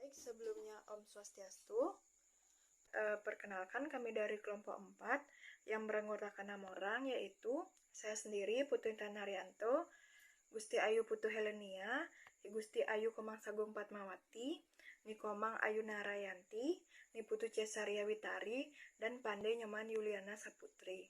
Baik, sebelumnya Om Swastiastu. Perkenalkan, kami dari kelompok 4 yang beranggotakan 6 orang, yaitu saya sendiri, Putu Intan Haryanto, Gusti Ayu Putu Helenia, Gusti Ayu Komang Sagung Padmawati, Nikomang Ayu Narayanti, Niputu Cesaria Witari, dan Pandai Nyoman Yuliana Saputri.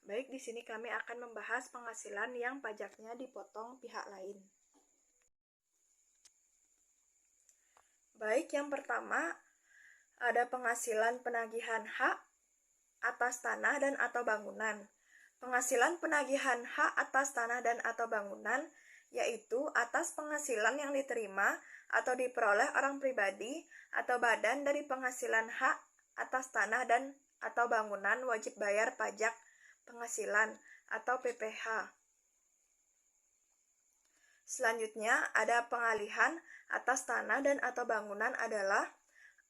Baik, di sini kami akan membahas penghasilan yang pajaknya dipotong pihak lain. Baik, yang pertama ada penghasilan penagihan hak atas tanah dan atau bangunan. Penghasilan penagihan hak atas tanah dan atau bangunan yaitu atas penghasilan yang diterima atau diperoleh orang pribadi atau badan dari penghasilan hak atas tanah dan atau bangunan wajib bayar pajak penghasilan atau PPh. Selanjutnya ada pengalihan atas tanah dan atau bangunan adalah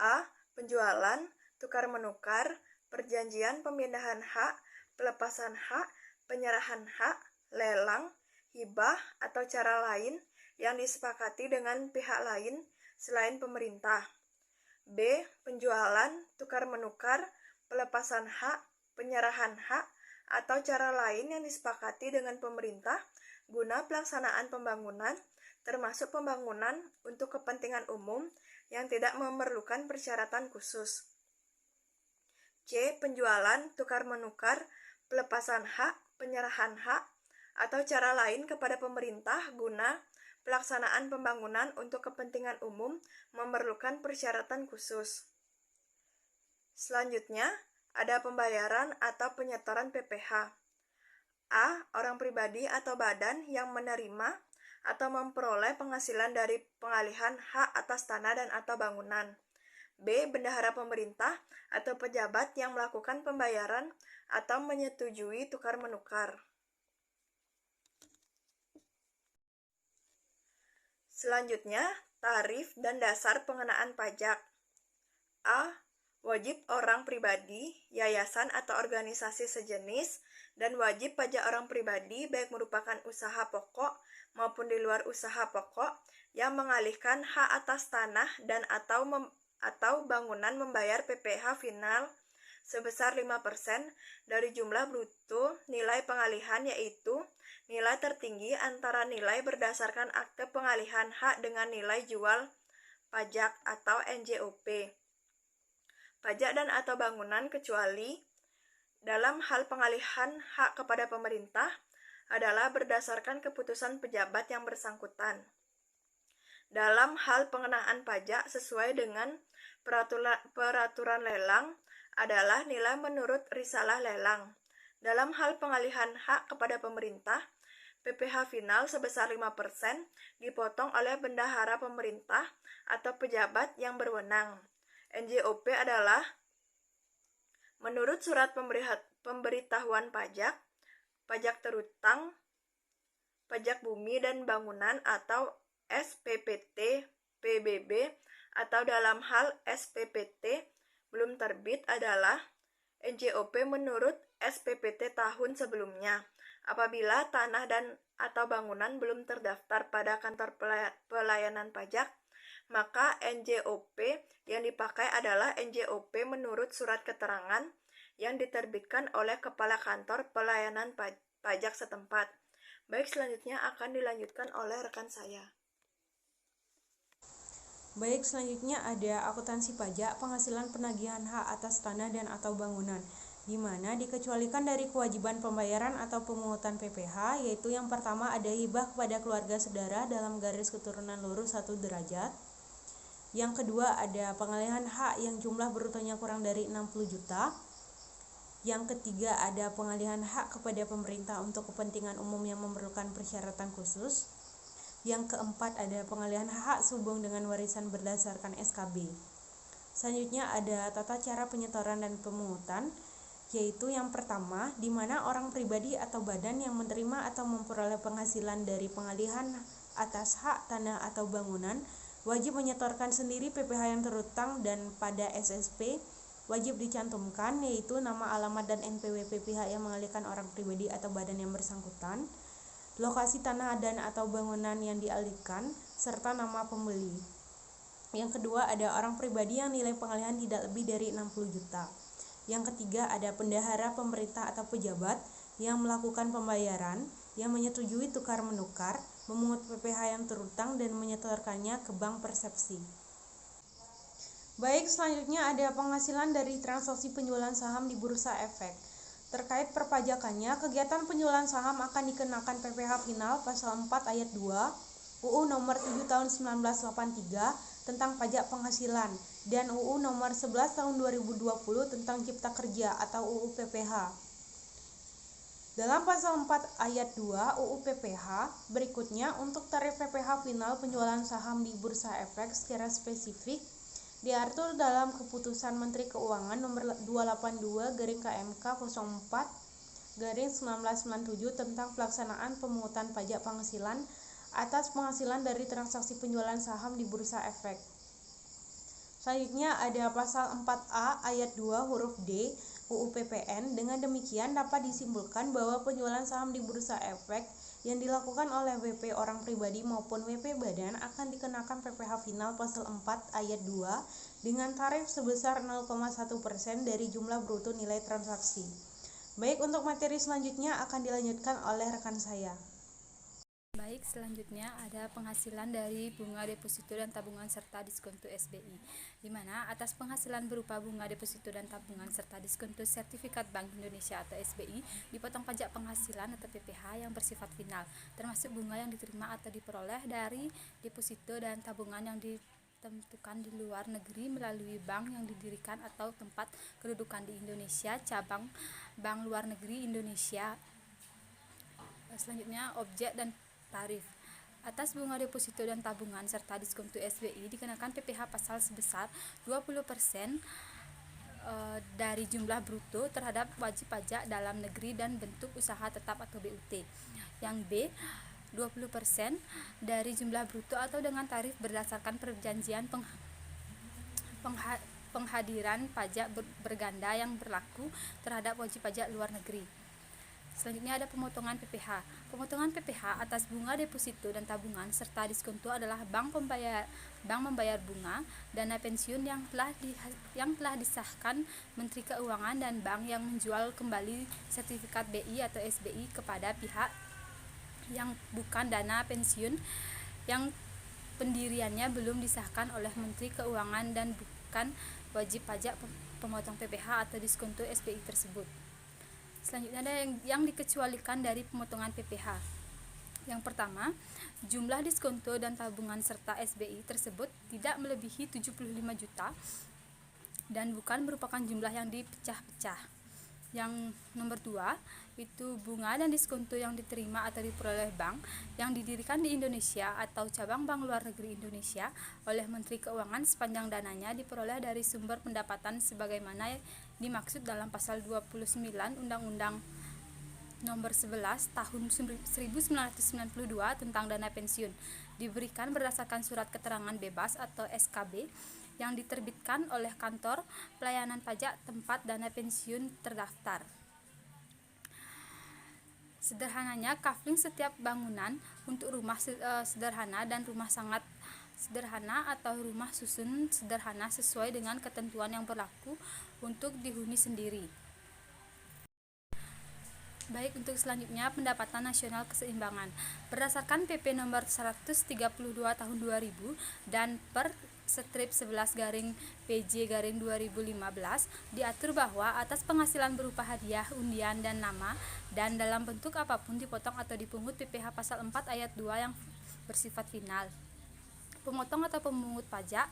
A. Penjualan, tukar-menukar, perjanjian pemindahan hak, pelepasan hak, penyerahan hak, lelang, hibah atau cara lain yang disepakati dengan pihak lain selain pemerintah. B. Penjualan, tukar-menukar, pelepasan hak, penyerahan hak, atau cara lain yang disepakati dengan pemerintah guna pelaksanaan pembangunan, termasuk pembangunan untuk kepentingan umum yang tidak memerlukan persyaratan khusus. C. Penjualan, tukar-menukar, pelepasan hak, penyerahan hak, atau cara lain kepada pemerintah guna pelaksanaan pembangunan untuk kepentingan umum memerlukan persyaratan khusus. Selanjutnya, ada pembayaran atau penyetoran PPh. A. Orang pribadi atau badan yang menerima atau memperoleh penghasilan dari pengalihan hak atas tanah dan atau bangunan. B. Bendahara pemerintah atau pejabat yang melakukan pembayaran atau menyetujui tukar-menukar. Selanjutnya, tarif dan dasar pengenaan pajak. A. Wajib orang pribadi, yayasan atau organisasi sejenis, dan wajib pajak orang pribadi baik merupakan usaha pokok maupun di luar usaha pokok yang mengalihkan hak atas tanah dan atau bangunan membayar PPh final sebesar 5% dari jumlah bruto nilai pengalihan, yaitu nilai tertinggi antara nilai berdasarkan akte pengalihan hak dengan nilai jual pajak atau NJOP. Pajak dan atau bangunan kecuali dalam hal pengalihan hak kepada pemerintah adalah berdasarkan keputusan pejabat yang bersangkutan. Dalam hal pengenaan pajak sesuai dengan peraturan lelang adalah nilai menurut risalah lelang. Dalam hal pengalihan hak kepada pemerintah, PPh final sebesar 5% dipotong oleh bendahara pemerintah atau pejabat yang berwenang. NJOP adalah menurut surat pemberitahuan pajak, pajak terutang, pajak bumi dan bangunan atau SPPT PBB, atau dalam hal SPPT belum terbit adalah NJOP menurut SPPT tahun sebelumnya. Apabila tanah dan atau bangunan belum terdaftar pada kantor pelayanan pajak, maka NJOP yang dipakai adalah NJOP menurut surat keterangan yang diterbitkan oleh Kepala Kantor Pelayanan Pajak setempat. Baik, selanjutnya akan dilanjutkan oleh rekan saya. Baik, selanjutnya ada akuntansi pajak, penghasilan penagihan hak atas tanah dan atau bangunan, di mana dikecualikan dari kewajiban pembayaran atau pemungutan PPh, yaitu yang pertama ada hibah kepada keluarga saudara dalam garis keturunan lurus 1 derajat. Yang kedua ada pengalihan hak yang jumlah brutonya kurang dari 60 juta. Yang ketiga ada pengalihan hak kepada pemerintah untuk kepentingan umum yang memerlukan persyaratan khusus. Yang keempat ada pengalihan hak sehubung dengan warisan berdasarkan SKB. Selanjutnya ada tata cara penyetoran dan pemungutan, yaitu yang pertama, di mana orang pribadi atau badan yang menerima atau memperoleh penghasilan dari pengalihan atas hak tanah atau bangunan wajib menyetorkan sendiri PPh yang terutang, dan pada SSP wajib dicantumkan yaitu nama, alamat, dan NPWP pihak yang mengalihkan orang pribadi atau badan yang bersangkutan, lokasi tanah dan atau bangunan yang dialihkan, serta nama pembeli. Yang kedua ada orang pribadi yang nilai pengalihan tidak lebih dari 60 juta. Yang ketiga ada bendahara pemerintah atau pejabat yang melakukan pembayaran, yang menyetujui tukar-menukar, memungut PPh yang terutang dan menyetorkannya ke bank persepsi. Baik, selanjutnya ada penghasilan dari transaksi penjualan saham di bursa efek. Terkait perpajakannya, kegiatan penjualan saham akan dikenakan PPh final pasal 4 ayat 2 UU nomor 7 tahun 1983 tentang pajak penghasilan dan UU nomor 11 tahun 2020 tentang cipta kerja atau UU PPh. Dalam pasal 4 ayat 2 UU PPh, berikutnya untuk tarif PPh final penjualan saham di bursa efek secara spesifik diatur dalam Keputusan Menteri Keuangan nomor 282/KMK 04/1997 tentang pelaksanaan pemungutan pajak penghasilan atas penghasilan dari transaksi penjualan saham di bursa efek. Selanjutnya ada pasal 4A ayat 2 huruf D UU PPN. Dengan demikian dapat disimpulkan bahwa penjualan saham di bursa efek yang dilakukan oleh WP orang pribadi maupun WP badan akan dikenakan PPh final pasal 4 ayat 2 dengan tarif sebesar 0,1% dari jumlah bruto nilai transaksi. Baik, untuk materi selanjutnya akan dilanjutkan oleh rekan saya. Baik, selanjutnya ada penghasilan dari bunga deposito dan tabungan serta diskonto SBI, di mana atas penghasilan berupa bunga deposito dan tabungan serta diskonto sertifikat Bank Indonesia atau SBI dipotong pajak penghasilan atau PPh yang bersifat final, termasuk bunga yang diterima atau diperoleh dari deposito dan tabungan yang ditentukan di luar negeri melalui bank yang didirikan atau tempat kedudukan di Indonesia, cabang Bank Luar Negeri Indonesia. Selanjutnya objek dan tarif. Atas bunga deposito dan tabungan serta diskonto SBI dikenakan PPh pasal sebesar 20% dari jumlah bruto terhadap wajib pajak dalam negeri dan bentuk usaha tetap atau BUT. Yang B, 20% dari jumlah bruto atau dengan tarif berdasarkan perjanjian penghadiran pajak berganda yang berlaku terhadap wajib pajak luar negeri. Selanjutnya ada pemotongan PPh. Pemotongan PPh atas bunga deposito dan tabungan serta diskonto adalah bank membayar bunga, dana pensiun yang telah disahkan Menteri Keuangan dan bank yang menjual kembali sertifikat BI atau SBI kepada pihak yang bukan dana pensiun yang pendiriannya belum disahkan oleh Menteri Keuangan dan bukan wajib pajak pemotong PPh atau diskonto SBI tersebut. Selanjutnya ada yang dikecualikan dari pemotongan PPh. Yang pertama, jumlah diskonto dan tabungan serta SBI tersebut tidak melebihi 75 juta dan bukan merupakan jumlah yang dipecah-pecah. Yang nomor 2, itu bunga dan diskonto yang diterima atau diperoleh bank yang didirikan di Indonesia atau cabang Bank Luar Negeri Indonesia oleh Menteri Keuangan sepanjang dananya diperoleh dari sumber pendapatan sebagaimana dimaksud dalam pasal 29 Undang-Undang nomor 11 tahun 1992 tentang dana pensiun, diberikan berdasarkan surat keterangan bebas atau SKB yang diterbitkan oleh kantor pelayanan pajak tempat dana pensiun terdaftar. Sederhananya, kafling setiap bangunan untuk rumah sederhana dan rumah sangat sederhana atau rumah susun sederhana sesuai dengan ketentuan yang berlaku untuk dihuni sendiri. Baik, untuk selanjutnya pendapatan nasional keseimbangan. Berdasarkan PP nomor 132 tahun 2000 dan per strip 11/PJ/2015 diatur bahwa atas penghasilan berupa hadiah, undian, dan nama dan dalam bentuk apapun dipotong atau dipungut PPh pasal 4 ayat 2 yang bersifat final. Pemotong atau pemungut pajak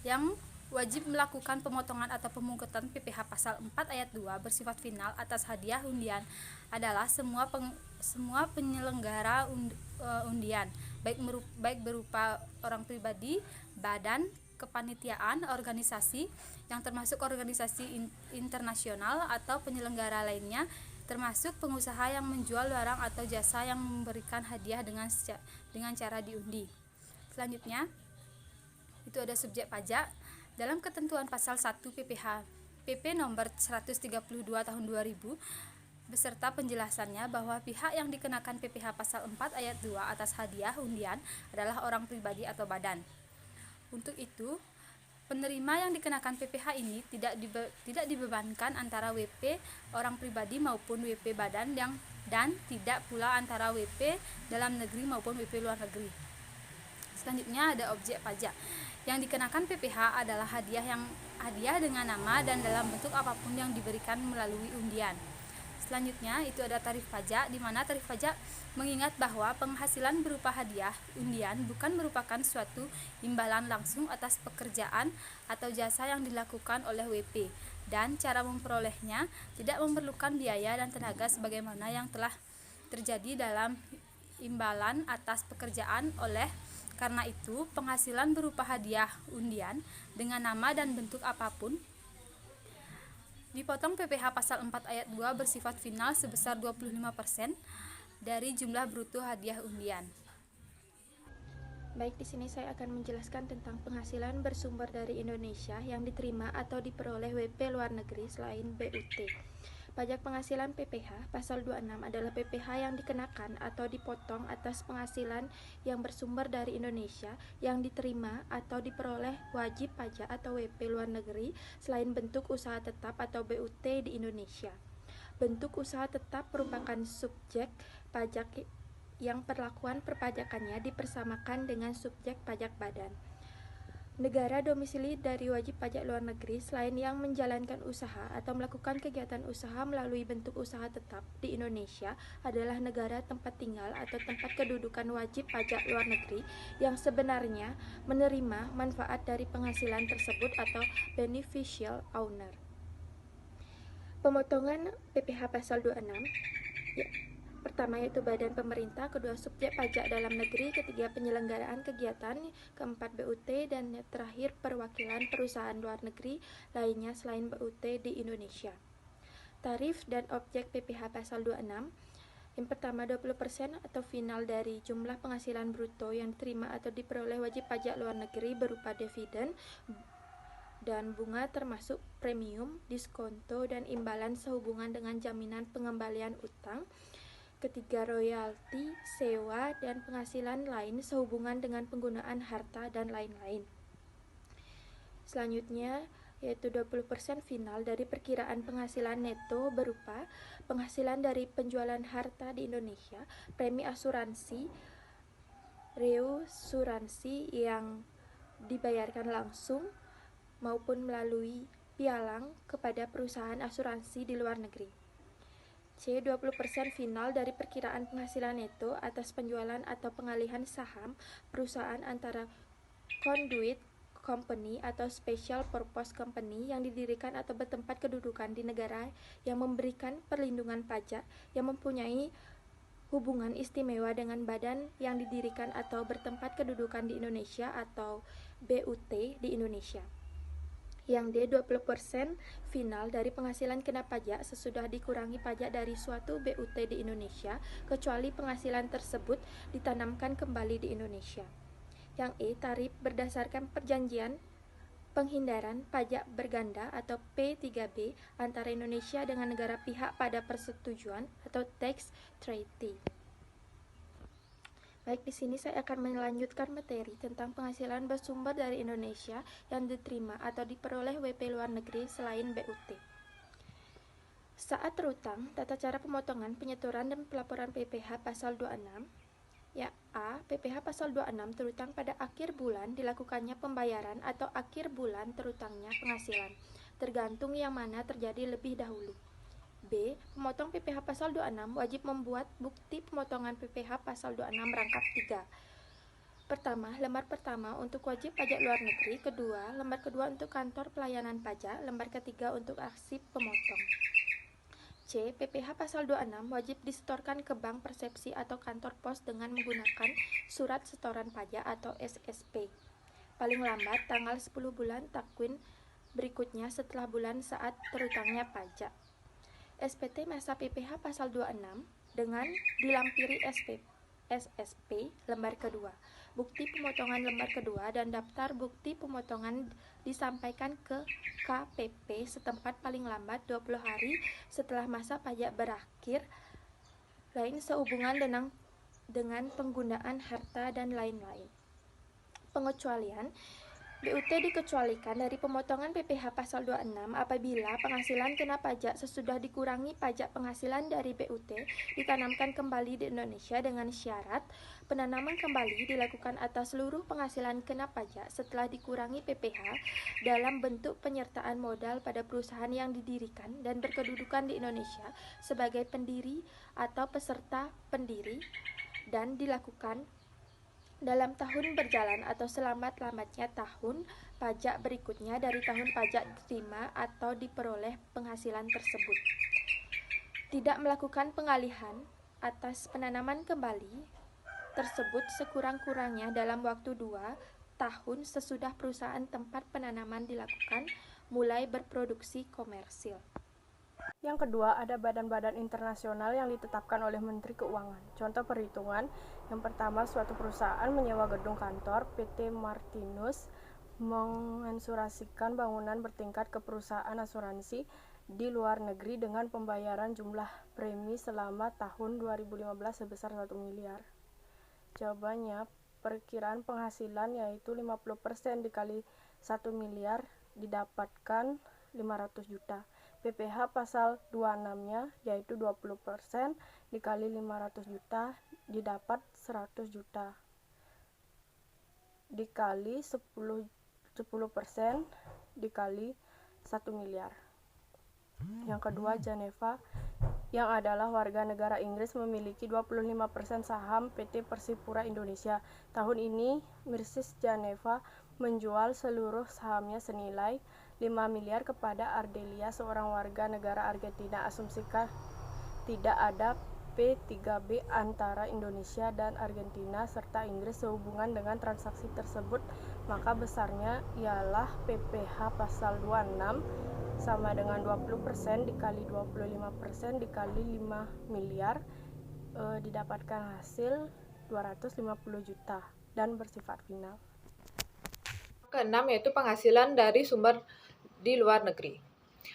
yang wajib melakukan pemotongan atau pemungutan PPh pasal 4 ayat 2 bersifat final atas hadiah undian adalah semua penyelenggara undian, baik berupa orang pribadi, badan, kepanitiaan, organisasi yang termasuk organisasi internasional atau penyelenggara lainnya, termasuk pengusaha yang menjual barang atau jasa yang memberikan hadiah dengan cara diundi. Selanjutnya, itu ada subjek pajak. Dalam ketentuan pasal 1 PP nomor 132 tahun 2000 beserta penjelasannya bahwa pihak yang dikenakan PPh pasal 4 ayat 2 atas hadiah undian adalah orang pribadi atau badan. Untuk itu, penerima yang dikenakan PPh ini tidak dibebankan antara WP orang pribadi maupun WP badan dan tidak pula antara WP dalam negeri maupun WP luar negeri. Selanjutnya ada objek pajak. Yang dikenakan PPh adalah hadiah dengan nama dan dalam bentuk apapun yang diberikan melalui undian. Selanjutnya itu ada tarif pajak, di mana tarif pajak mengingat bahwa penghasilan berupa hadiah undian bukan merupakan suatu imbalan langsung atas pekerjaan atau jasa yang dilakukan oleh WP, dan cara memperolehnya tidak memerlukan biaya dan tenaga sebagaimana yang telah terjadi dalam imbalan atas pekerjaan. Oleh karena itu, penghasilan berupa hadiah undian dengan nama dan bentuk apapun dipotong PPh pasal 4 ayat 2 bersifat final sebesar 25% dari jumlah bruto hadiah undian. Baik, di sini saya akan menjelaskan tentang penghasilan bersumber dari Indonesia yang diterima atau diperoleh WP luar negeri selain BUT. Pajak penghasilan PPh pasal 26 adalah PPh yang dikenakan atau dipotong atas penghasilan yang bersumber dari Indonesia yang diterima atau diperoleh wajib pajak atau WP luar negeri selain bentuk usaha tetap atau BUT di Indonesia. Bentuk usaha tetap merupakan subjek pajak yang perlakuan perpajakannya dipersamakan dengan subjek pajak badan. Negara domisili dari wajib pajak luar negeri selain yang menjalankan usaha atau melakukan kegiatan usaha melalui bentuk usaha tetap di Indonesia adalah negara tempat tinggal atau tempat kedudukan wajib pajak luar negeri yang sebenarnya menerima manfaat dari penghasilan tersebut atau beneficial owner. Pemotongan PPh pasal 26 pertama yaitu badan pemerintah, kedua subjek pajak dalam negeri, ketiga penyelenggaraan kegiatan, keempat BUT, dan terakhir perwakilan perusahaan luar negeri lainnya selain BUT di Indonesia. Tarif dan objek PPh pasal 26. Yang pertama 20% atau final dari jumlah penghasilan bruto yang diterima atau diperoleh wajib pajak luar negeri berupa dividen dan bunga termasuk premium, diskonto, dan imbalan sehubungan dengan jaminan pengembalian utang. Ketiga, royalti, sewa, dan penghasilan lain sehubungan dengan penggunaan harta dan lain-lain. Selanjutnya, yaitu 20% final dari perkiraan penghasilan neto berupa penghasilan dari penjualan harta di Indonesia, premi asuransi, reasuransi yang dibayarkan langsung maupun melalui pialang kepada perusahaan asuransi di luar negeri. C. 20% final dari perkiraan penghasilan neto atas penjualan atau pengalihan saham perusahaan antara conduit company atau special purpose company yang didirikan atau bertempat kedudukan di negara yang memberikan perlindungan pajak yang mempunyai hubungan istimewa dengan badan yang didirikan atau bertempat kedudukan di Indonesia atau BUT di Indonesia. Yang D. 20% final dari penghasilan kena pajak sesudah dikurangi pajak dari suatu BUT di Indonesia, kecuali penghasilan tersebut ditanamkan kembali di Indonesia. Yang E. Tarif berdasarkan perjanjian penghindaran pajak berganda atau P3B antara Indonesia dengan negara pihak pada persetujuan atau tax treaty. Baik, di sini saya akan melanjutkan materi tentang penghasilan bersumber dari Indonesia yang diterima atau diperoleh WP luar negeri selain BUT. Saat terutang, tata cara pemotongan, penyetoran, dan pelaporan PPh pasal 26. Ya, A. PPh pasal 26 terutang pada akhir bulan dilakukannya pembayaran atau akhir bulan terutangnya penghasilan, tergantung yang mana terjadi lebih dahulu. B. Pemotong PPh pasal 26 wajib membuat bukti pemotongan PPh pasal 26 rangkap 3. Pertama, lembar pertama untuk wajib pajak luar negeri, kedua, lembar kedua untuk kantor pelayanan pajak, lembar ketiga untuk arsip pemotong. C. PPh pasal 26 wajib disetorkan ke bank persepsi atau kantor pos dengan menggunakan surat setoran pajak atau SSP. Paling lambat tanggal 10 bulan takwin berikutnya setelah bulan saat terutangnya pajak. SPT masa PPh pasal 26 dengan dilampiri SSP lembar kedua. Bukti pemotongan lembar kedua dan daftar bukti pemotongan disampaikan ke KPP setempat paling lambat 20 hari setelah masa pajak berakhir, lain sehubungan dengan penggunaan harta dan lain-lain. Pengecualian BUT dikecualikan dari pemotongan PPh pasal 26 apabila penghasilan kena pajak sesudah dikurangi pajak penghasilan dari BUT ditanamkan kembali di Indonesia dengan syarat penanaman kembali dilakukan atas seluruh penghasilan kena pajak setelah dikurangi PPh dalam bentuk penyertaan modal pada perusahaan yang didirikan dan berkedudukan di Indonesia sebagai pendiri atau peserta pendiri dan dilakukan dalam tahun berjalan atau selamat-lambatnya tahun pajak berikutnya dari tahun pajak diterima atau diperoleh penghasilan tersebut. Tidak melakukan pengalihan atas penanaman kembali tersebut sekurang-kurangnya dalam waktu 2 tahun sesudah perusahaan tempat penanaman dilakukan mulai berproduksi komersil. Yang kedua, ada badan-badan internasional yang ditetapkan oleh Menteri Keuangan. Contoh perhitungan, yang pertama, suatu perusahaan menyewa gedung kantor, PT Martinus mengansurasikan bangunan bertingkat ke perusahaan asuransi di luar negeri dengan pembayaran jumlah premi selama tahun 2015 sebesar 1 miliar. Jawabannya, perkiraan penghasilan yaitu 50% dikali 1 miliar didapatkan 500 juta. PPh pasal 26-nya yaitu 20% dikali 500 juta didapat 100 juta. Dikali 10% dikali 1 miliar. Yang kedua, Geneva yang adalah warga negara Inggris memiliki 25% saham PT Persipura Indonesia. Tahun ini Mirsis Geneva menjual seluruh sahamnya senilai 5 miliar kepada Ardelia, seorang warga negara Argentina. Asumsikan tidak ada P3B antara Indonesia dan Argentina serta Inggris sehubungan dengan transaksi tersebut, maka besarnya ialah PPh pasal 26 sama dengan 20% dikali 25% dikali 5 miliar didapatkan hasil 250 juta dan bersifat final. Keenam yaitu penghasilan dari sumber di luar negeri.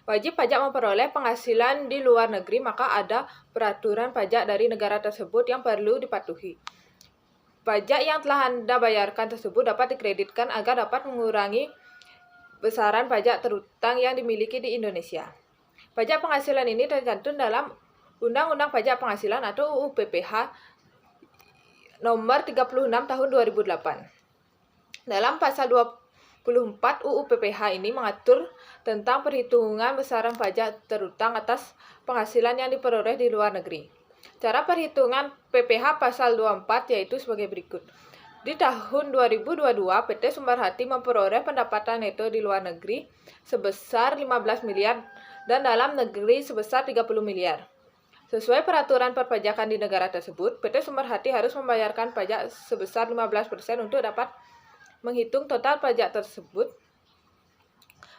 Wajib pajak memperoleh penghasilan di luar negeri, maka ada peraturan pajak dari negara tersebut yang perlu dipatuhi. Pajak yang telah Anda bayarkan tersebut dapat dikreditkan agar dapat mengurangi besaran pajak terutang yang dimiliki di Indonesia. Pajak penghasilan ini tercantum dalam Undang-Undang Pajak Penghasilan atau UU PPh nomor 36 tahun 2008. Dalam pasal 24 UU PPh ini mengatur tentang perhitungan besaran pajak terutang atas penghasilan yang diperoleh di luar negeri. Cara perhitungan PPh pasal 24 yaitu sebagai berikut. Di tahun 2022, PT Sumberhati memperoleh pendapatan neto di luar negeri sebesar 15 miliar dan dalam negeri sebesar 30 miliar. Sesuai peraturan perpajakan di negara tersebut, PT Sumberhati harus membayarkan pajak sebesar 15% untuk dapat menghitung total pajak tersebut.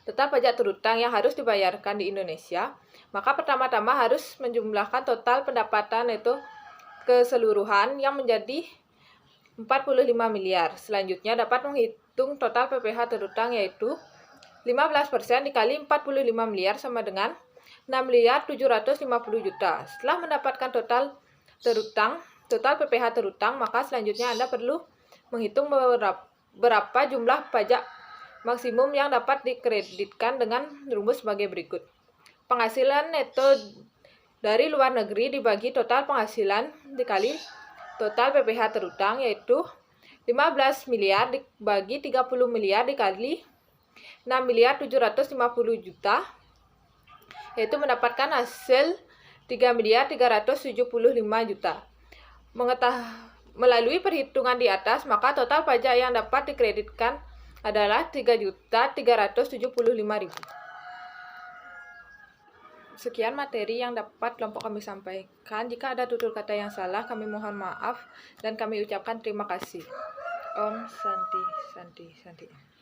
Total pajak terutang yang harus dibayarkan di Indonesia, maka pertama-tama harus menjumlahkan total pendapatan neto keseluruhan yang menjadi 45 miliar. Selanjutnya dapat menghitung total PPh terutang yaitu 15% dikali 45 miliar sama dengan 6 miliar 750 juta. Setelah mendapatkan total PPh terutang, maka selanjutnya Anda perlu menghitung berapa jumlah pajak maksimum yang dapat dikreditkan dengan rumus sebagai berikut. Penghasilan neto dari luar negeri dibagi total penghasilan dikali total PPh terutang yaitu 15 miliar dibagi 30 miliar dikali 6 miliar 750 juta yaitu mendapatkan hasil 3 miliar 375 juta. Melalui perhitungan di atas, maka total pajak yang dapat dikreditkan adalah 3.375.000. Sekian materi yang dapat kelompok kami sampaikan. Jika ada tutur kata yang salah, kami mohon maaf dan kami ucapkan terima kasih. Om Santi Santi Santi.